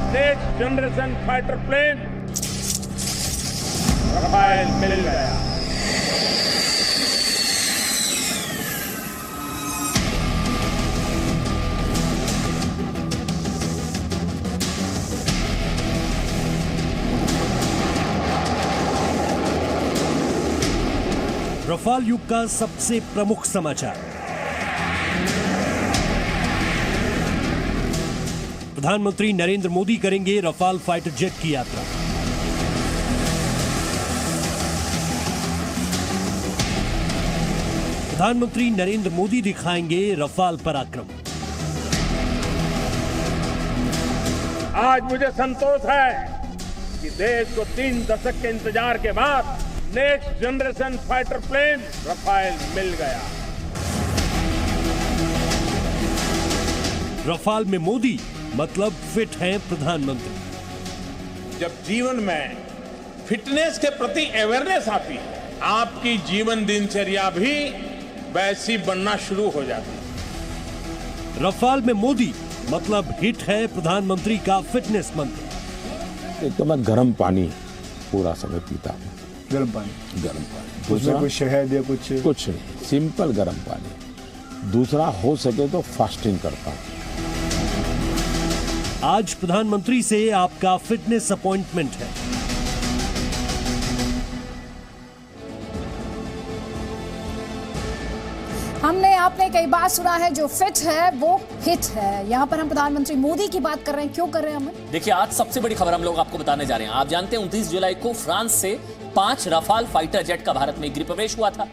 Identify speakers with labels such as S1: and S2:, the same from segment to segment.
S1: Next generation fighter plane Rafale मिल गया।
S2: Rafale युग का सबसे प्रमुख समाचार। प्रधानमंत्री नरेंद्र मोदी करेंगे रफाल फाइटर जेट की यात्रा। प्रधानमंत्री नरेंद्र मोदी दिखाएंगे रफाल पराक्रम।
S1: आज मुझे संतोष है कि देश को 3 दशक के इंतजार के बाद next generation fighter plane Rafale मिल गया।
S2: रफाल में मोदी मतलब फिट हैं प्रधानमंत्री।
S1: जब जीवन में फिटनेस के प्रति अवेयरनेस आती है, आपकी जीवन दिनचर्या भी वैसी बनना शुरू हो जाती है।
S2: रफाल में मोदी मतलब हिट है प्रधानमंत्री का फिटनेस मंत्र।
S3: एक तो मैं गर्म पानी पूरा समय पीता हूँ।
S4: गर्म पानी
S3: दूसरा
S4: कुछ शहद या कुछ
S3: नहीं, सिंपल गर्म पानी। दूसरा हो सके तो फास्टिंग करता हूँ।
S2: आज प्रधानमंत्री से आपका फिटनेस अपॉइंटमेंट है।
S5: हमने आपने कई बार सुना है जो फिट है वो हिट है। यहाँ पर हम प्रधानमंत्री मोदी की बात कर रहे हैं। क्यों कर रहे हैं हम?
S6: देखिए, आज सबसे बड़ी खबर हम लोग आपको बताने जा रहे हैं। आप जानते हैं 29 जुलाई को फ्रांस से 5 रफाल फाइटर जेट का भारत में गृह प्रवेश हुआ था।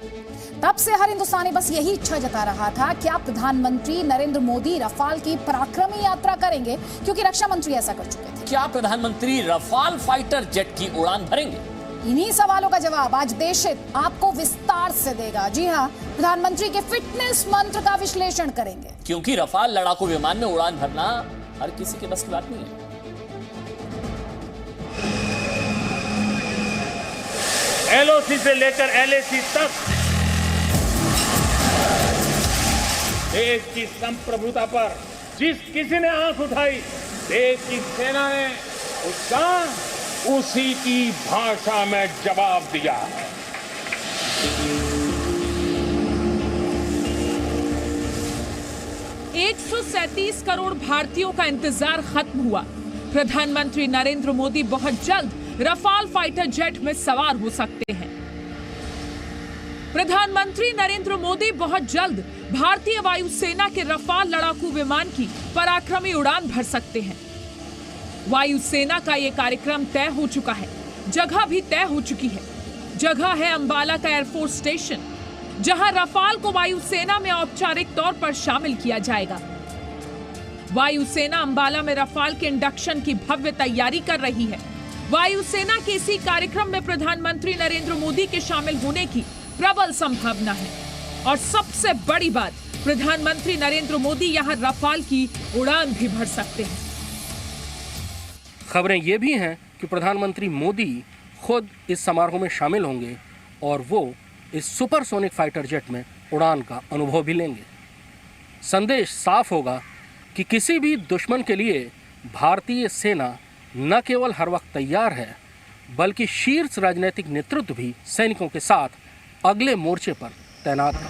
S5: तब से हर हिंदुस्तानी बस यही इच्छा जता रहा था, क्या प्रधानमंत्री नरेंद्र मोदी रफाल की पराक्रमी यात्रा करेंगे, क्योंकि रक्षा मंत्री ऐसा कर चुके थे।
S6: क्या प्रधानमंत्री रफाल फाइटर जेट की उड़ान भरेंगे?
S5: इन्हीं सवालों का जवाब आज देशहित आपको विस्तार से देगा। जी हाँ, प्रधानमंत्री के फिटनेस मंत्र का विश्लेषण करेंगे,
S6: क्योंकि रफाल लड़ाकू विमान में उड़ान भरना हर किसी के बस की बात नहीं है।
S1: एलओसी से लेकर एलएसी तक देश की संप्रभुता पर जिस किसी ने आंख उठाई, देश की सेना ने उसका उसी की भाषा में जवाब दिया है।
S7: 137 करोड़ भारतीयों का इंतजार खत्म हुआ। प्रधानमंत्री नरेंद्र मोदी बहुत जल्द रफाल फाइटर जेट में सवार हो सकते हैं। प्रधानमंत्री नरेंद्र मोदी बहुत जल्द भारतीय वायुसेना के रफाल लड़ाकू विमान की पराक्रमी उड़ान भर सकते हैं। वायुसेना का यह कार्यक्रम तय हो चुका है, जगह भी तय हो चुकी है। जगह है अंबाला का एयरफोर्स स्टेशन, जहां रफाल को वायुसेना में औपचारिक तौर पर शामिल किया जाएगा। वायुसेना अंबाला में रफाल के इंडक्शन की भव्य तैयारी कर रही है। वायुसेना के इसी कार्यक्रम में प्रधानमंत्री नरेंद्र मोदी के शामिल होने की प्रबल संभावना है। और सबसे बड़ी बात, प्रधानमंत्री नरेंद्र मोदी यहां रफाल की उड़ान भी भर सकते हैं।
S8: खबरें ये भी हैं कि प्रधानमंत्री मोदी खुद इस समारोह में शामिल होंगे और वो इस सुपरसोनिक फाइटर जेट में उड़ान का अनुभव भी लेंगे। संदेश साफ होगा कि किसी भी दुश्मन के लिए भारतीय सेना न केवल हर वक्त तैयार है, बल्कि शीर्ष राजनीतिक नेतृत्व भी सैनिकों के साथ अगले मोर्चे पर तैनात है।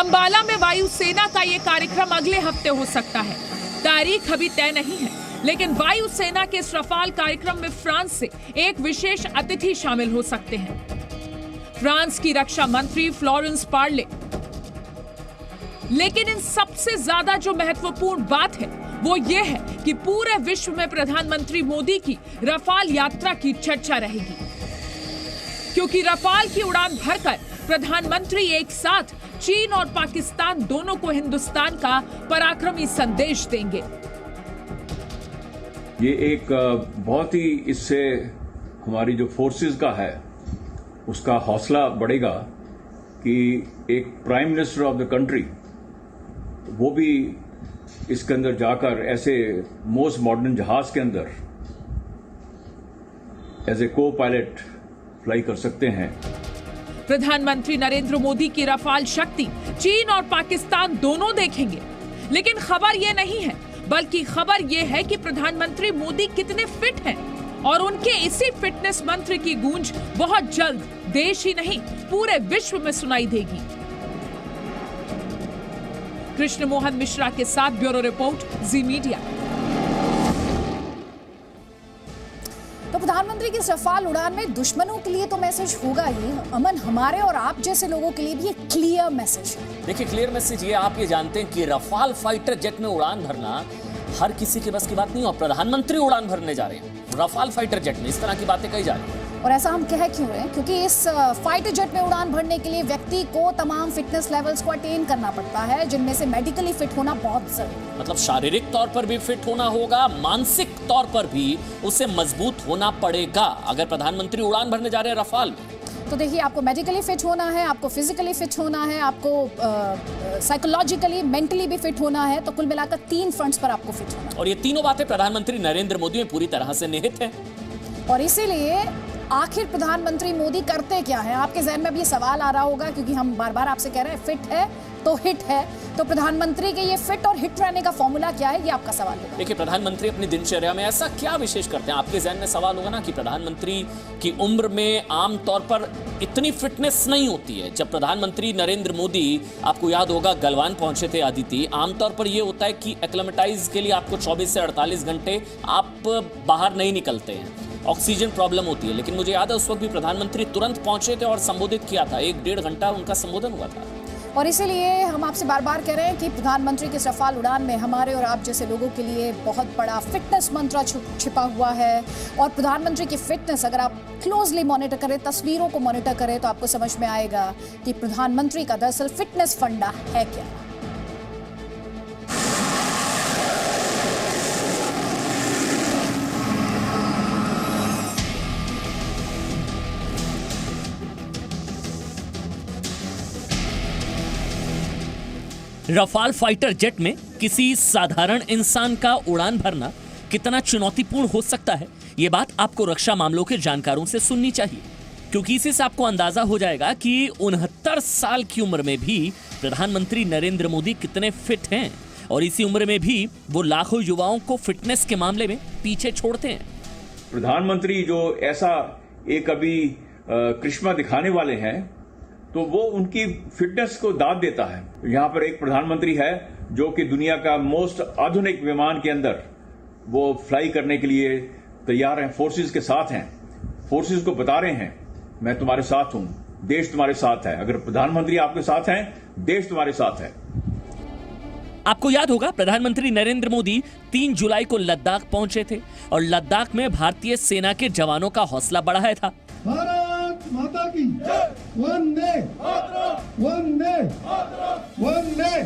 S7: अंबाला में वायुसेना का ये कार्यक्रम अगले हफ्ते हो सकता है। तारीख अभी तय नहीं है, लेकिन वायुसेना के इस रफाल कार्यक्रम में फ्रांस से एक विशेष अतिथि शामिल हो सकते हैं। फ्रांस की रक्षा मंत्री फ्लोरेंस पार्ले। लेकिन इन सबसे ज्यादा जो महत्वपूर्ण बात है वो ये है कि पूरे विश्व में प्रधानमंत्री मोदी की रफाल यात्रा की चर्चा रहेगी, क्योंकि रफाल की उड़ान भरकर प्रधानमंत्री एक साथ चीन और पाकिस्तान दोनों को हिंदुस्तान का पराक्रमी संदेश देंगे।
S9: ये एक बहुत ही, इससे हमारी जो फोर्सेस का है उसका हौसला बढ़ेगा कि एक prime minister of the country वो भी इसके अंदर जाकर ऐसे मोस्ट मॉडर्न जहाज के अंदर एज ए को पायलट फ्लाई कर सकते हैं।
S7: प्रधानमंत्री नरेंद्र मोदी की रफाल शक्ति चीन और पाकिस्तान दोनों देखेंगे। लेकिन खबर यह नहीं है बल्कि खबर यह है कि प्रधानमंत्री मोदी कितने फिट हैं और उनके इसी फिटनेस मंत्र की गूंज बहुत जल्द देश ही नहीं पूरे विश्व में सुनाई देगी। कृष्ण मोहन मिश्रा के साथ ब्यूरो रिपोर्ट, जी मीडिया।
S5: तो प्रधानमंत्री की रफाल उड़ान में दुश्मनों के लिए तो मैसेज होगा ही, अमन हमारे और आप जैसे लोगों के लिए भी एक क्लियर मैसेज है।
S6: देखिए, क्लियर मैसेज ये, आप ये जानते हैं कि रफाल फाइटर जेट में उड़ान भरना हर किसी के बस की बात नहीं, और प्रधानमंत्री उड़ान भरने जा रहे हैं रफाल फाइटर जेट में। इस तरह की बातें कही जा रही है।
S5: और ऐसा हम कह क्यों रहे हैं? क्योंकि इस फाइटर जेट में उड़ान भरने के लिए व्यक्ति को तमाम फिटनेस लेवल्स को अटेन करना पड़ता है, जिनमें से मेडिकली फिट होना बहुत जरूरी है।
S6: मतलब शारीरिक तौर पर भी फिट होना होगा, मानसिक तौर पर भी उसे मजबूत होना पड़ेगा अगर प्रधानमंत्री उड़ान भरने जा रहे हैं रफाल में।
S5: तो देखिए, आपको मेडिकली फिट होना है, आपको फिजिकली फिट होना है, आपको साइकोलॉजिकली मेंटली भी फिट होना है। तो कुल मिलाकर 3 फ्रंट्स पर आपको फिट होना है।
S6: और ये तीनों बातें प्रधानमंत्री नरेंद्र मोदी में पूरी तरह से निहित है।
S5: और इसीलिए आखिर प्रधानमंत्री मोदी करते क्या है? आपके जहन में अब ये सवाल आ रहा होगा, क्योंकि हम बार बार आपसे कह रहे हैं फिट है तो हिट है। तो प्रधानमंत्री के ये फिट और हिट रहने का फॉर्मूला क्या है, ये आपका सवाल होगा।
S6: देखिए, प्रधानमंत्री अपनी दिनचर्या में ऐसा क्या विशेष करते हैं? आपके जहन में सवाल होगा ना कि प्रधानमंत्री की उम्र में आमतौर पर इतनी फिटनेस नहीं होती है। जब प्रधानमंत्री नरेंद्र मोदी, आपको याद होगा, गलवान पहुंचे थे आदिति, आमतौर पर यह होता है कि एक्लेमेटाइज के लिए आपको 24 से 48 घंटे आप बाहर नहीं निकलते हैं, ऑक्सीजन प्रॉब्लम होती है। लेकिन मुझे याद है उस वक्त भी प्रधानमंत्री तुरंत पहुंचे थे और संबोधित किया था, 1-1.5 घंटा उनका संबोधन हुआ था।
S5: और इसीलिए हम आपसे बार बार कह रहे हैं कि प्रधानमंत्री की रफाल उड़ान में हमारे और आप जैसे लोगों के लिए बहुत बड़ा फिटनेस मंत्र छिपा हुआ है। और प्रधानमंत्री की फिटनेस अगर आप क्लोजली मॉनिटर करें, तस्वीरों को मॉनिटर करें, तो आपको समझ में आएगा कि प्रधानमंत्री का दरअसल फिटनेस फंडा है क्या।
S6: रफाल फाइटर जेट में किसी साधारण इंसान का उड़ान भरना कितना चुनौतीपूर्ण हो सकता है, ये बात आपको रक्षा मामलों के जानकारों से सुननी चाहिए, क्योंकि इसी से आपको अंदाजा हो जाएगा कि 69 साल की उम्र में भी प्रधानमंत्री नरेंद्र मोदी कितने फिट हैं, और इसी उम्र में भी वो लाखों युवाओं को फिटनेस के मामले में पीछे छोड़ते हैं।
S9: प्रधानमंत्री जो ऐसा एक अभी करिश्मा दिखाने वाले हैं, तो वो उनकी फिटनेस को दाद देता है। यहाँ पर एक प्रधानमंत्री है जो कि दुनिया का मोस्ट आधुनिक विमान के अंदर वो फ्लाई करने के लिए तैयार हैं, फोर्सेस के साथ हैं, फोर्सेस को बता रहे हैं मैं तुम्हारे साथ हूं, देश तुम्हारे साथ है। अगर प्रधानमंत्री आपके साथ हैं, देश तुम्हारे साथ है।
S6: आपको याद होगा, प्रधानमंत्री नरेंद्र मोदी 3 जुलाई को लद्दाख पहुंचे थे और लद्दाख में भारतीय सेना के जवानों का हौसला बढ़ाया था।
S10: भारत माता की जय, वंदे वंदे वंदे।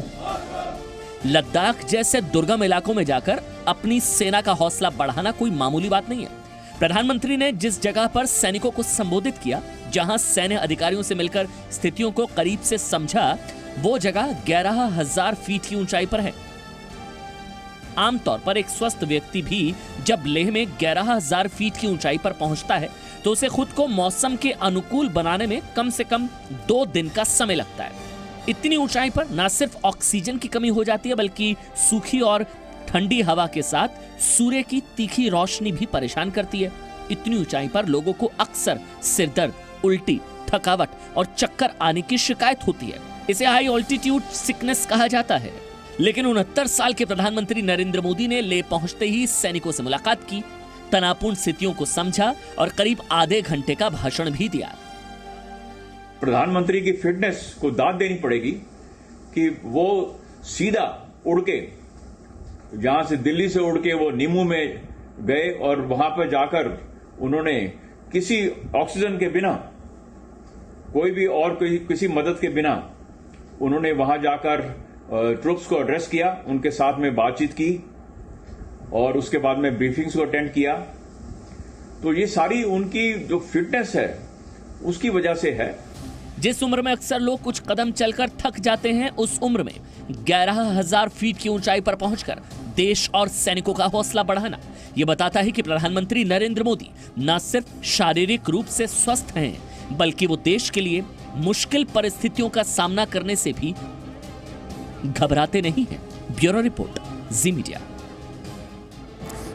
S6: लद्दाख जैसे दुर्गम इलाकों में जाकर अपनी सेना का हौसला बढ़ाना कोई मामूली बात नहीं है। प्रधानमंत्री ने जिस जगह पर सैनिकों को संबोधित किया, जहां सैन्य अधिकारियों से मिलकर स्थितियों को करीब से समझा, वो जगह 11,000 फीट की ऊंचाई पर है। आमतौर पर एक स्वस्थ व्यक्ति भी जब लेह में 11,000 फीट की ऊंचाई पर पहुंचता है तो उसे खुद को मौसम के अनुकूल बनाने में कम से कम 2 दिन का समय लगता है। इतनी ऊंचाई पर न सिर्फ ऑक्सीजन की कमी हो जाती है, बल्कि सूखी और ठंडी हवा के साथ सूर्य की तीखी रोशनी भी परेशान करती है। इतनी ऊंचाई पर लोगों को अक्सर सिरदर्द, उल्टी, थकावट और चक्कर आने की शिकायत होती है। इसे हाई ऑल्टीट्यूड सिकनेस कहा जाता है। लेकिन 69 साल के प्रधानमंत्री नरेंद्र मोदी ने लेह पहुंचते ही सैनिकों से मुलाकात की, तनावपूर्ण स्थितियों को समझा और करीब आधे घंटे का भाषण भी दिया।
S9: प्रधानमंत्री की फिटनेस को दाद देनी पड़ेगी कि वो सीधा उड़ के, जहां से दिल्ली से उड़ के वो नीमू में गए और वहां पर जाकर उन्होंने किसी ऑक्सीजन के बिना, कोई भी और किसी मदद के बिना उन्होंने वहां जाकर ट्रूप्स को एड्रेस किया, उनके साथ में बातचीत की और उसके बाद में ब्रीफिंग्स को अटेंड किया। तो ये सारी उनकी जो फिटनेस है उसकी वजह से है।
S6: जिस उम्र में अक्सर लोग कुछ कदम चलकर थक जाते हैं, उस उम्र में 11,000 फीट की ऊंचाई पर पहुंचकर देश और सैनिकों का हौसला बढ़ाना, यह बताता है कि प्रधानमंत्री नरेंद्र मोदी न सिर्फ शारीरिक रूप से स्वस्थ हैं, बल्कि वो देश के लिए मुश्किल परिस्थितियों का सामना करने से भी घबराते नहीं हैं। ब्यूरो रिपोर्ट, जी मीडिया।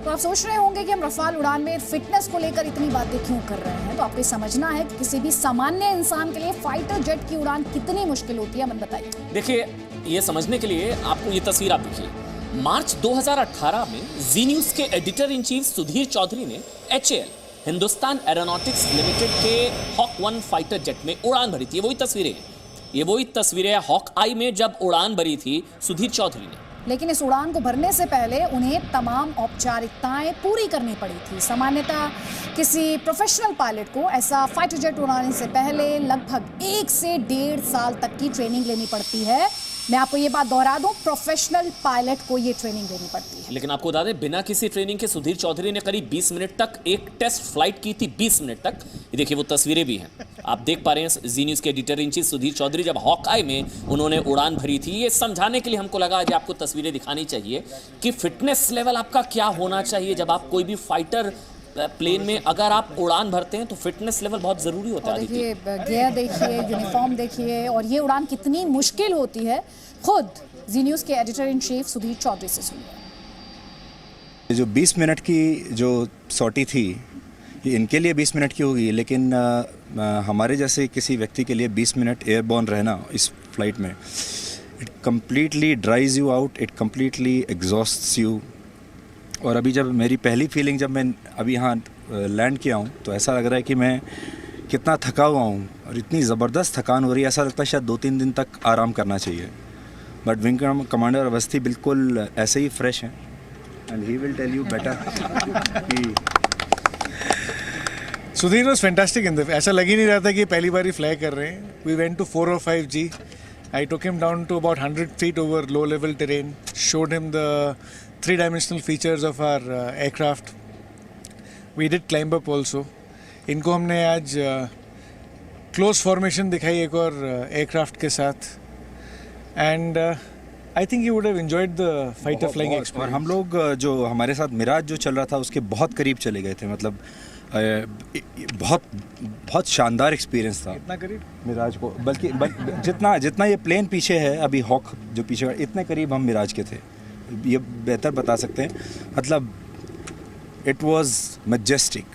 S5: तो आप सोच रहे होंगे कि हम रफाल उड़ान में फिटनेस को लेकर इतनी बातें क्यों कर रहे हैं, तो आपको समझना है कि किसी भी सामान्य इंसान के लिए फाइटर जेट की उड़ान कितनी मुश्किल होती है। मन बताइए।
S6: देखिए, ये समझने के लिए आपको ये तस्वीर आप देखिए। मार्च 2018 में जी न्यूज के editor in chief Sudhir Chaudhary ने HAL हिंदुस्तान एरोनॉटिक्स लिमिटेड के हॉक 1 फाइटर जेट में उड़ान भरी थी। ये वही तस्वीरें हॉक आई में जब उड़ान भरी थी सुधीर चौधरी ने।
S5: लेकिन इस उड़ान को भरने से पहले उन्हें तमाम औपचारिकताएं पूरी करनी पड़ी थी। सामान्यतः किसी प्रोफेशनल पायलट को ऐसा फाइटर जेट उड़ाने से पहले लगभग 1 से 1.5 साल तक की ट्रेनिंग लेनी पड़ती है। मैं आपको ये बात दोहरा दूं, प्रोफेशनल पायलट को ये ट्रेनिंग लेनी पड़ती है।
S6: लेकिन आपको बता दें, बिना किसी ट्रेनिंग के सुधीर चौधरी ने करीब 20 मिनट तक एक टेस्ट फ्लाइट की थी। 20 मिनट तक। ये देखिए, वो तस्वीरें भी हैं, आप देख पा रहे हैं। जी न्यूज के editor in chief Sudhir Chaudhary जब हॉकआई में उन्होंने उड़ान भरी थी, ये समझाने के लिए हमको लगा कि आपको तस्वीरें दिखानी चाहिए कि फिटनेस लेवल आपका क्या होना चाहिए। जब आप कोई भी फाइटर प्लेन में अगर आप उड़ान भरते हैं तो फिटनेस लेवल बहुत जरूरी होता है।
S5: देखिए, गियर देखिए, यूनिफॉर्म देखिए, और ये उड़ान कितनी मुश्किल होती है, खुद जी न्यूज के editor in chief Sudhir Chaudhary से सुनिए।
S4: जो 20 मिनट की जो सॉटी थी, ये इनके लिए 20 मिनट की होगी, लेकिन हमारे जैसे किसी व्यक्ति के लिए 20 मिनट एयरबॉर्न रहना इस फ्लाइट में, it completely dries you out, it completely exhausts you. और अभी जब मेरी पहली फीलिंग, जब मैं अभी यहाँ लैंड किया हूँ, तो ऐसा लग रहा है कि मैं कितना थका हुआ हूँ और इतनी ज़बरदस्त थकान हो रही है, ऐसा लगता है शायद 2-3 दिन तक आराम करना चाहिए। बट विंग कमांडर अवस्थी बिल्कुल ऐसे ही फ्रेश हैं, and he will tell you better.
S11: Sudhir was fantastic in the, ऐसा लग ही नहीं रहा था कि पहली बार ही फ्लाई कर रहे हैं। We went to 4 or 5 G. I took him down to about 100 feet over low level terrain, showed him the 3-dimensional features of our aircraft. We did climb up also. इनको हमने आज क्लोज फॉर्मेशन दिखाई एक और aircraft के साथ, and I think you would have enjoyed the fighter flying experience.
S4: और हम लोग जो हमारे साथ मिराज जो चल रहा था, उसके बहुत करीब चले गए थे। मतलब बहुत शानदार एक्सपीरियंस था।
S11: इतना करीब
S4: मिराज को, बल्कि जितना ये प्लेन पीछे है अभी, हॉक जो पीछे, इतने करीब हम मिराज के थे, ये बेहतर बता सकते हैं। मतलब इट वाज मैजेस्टिक।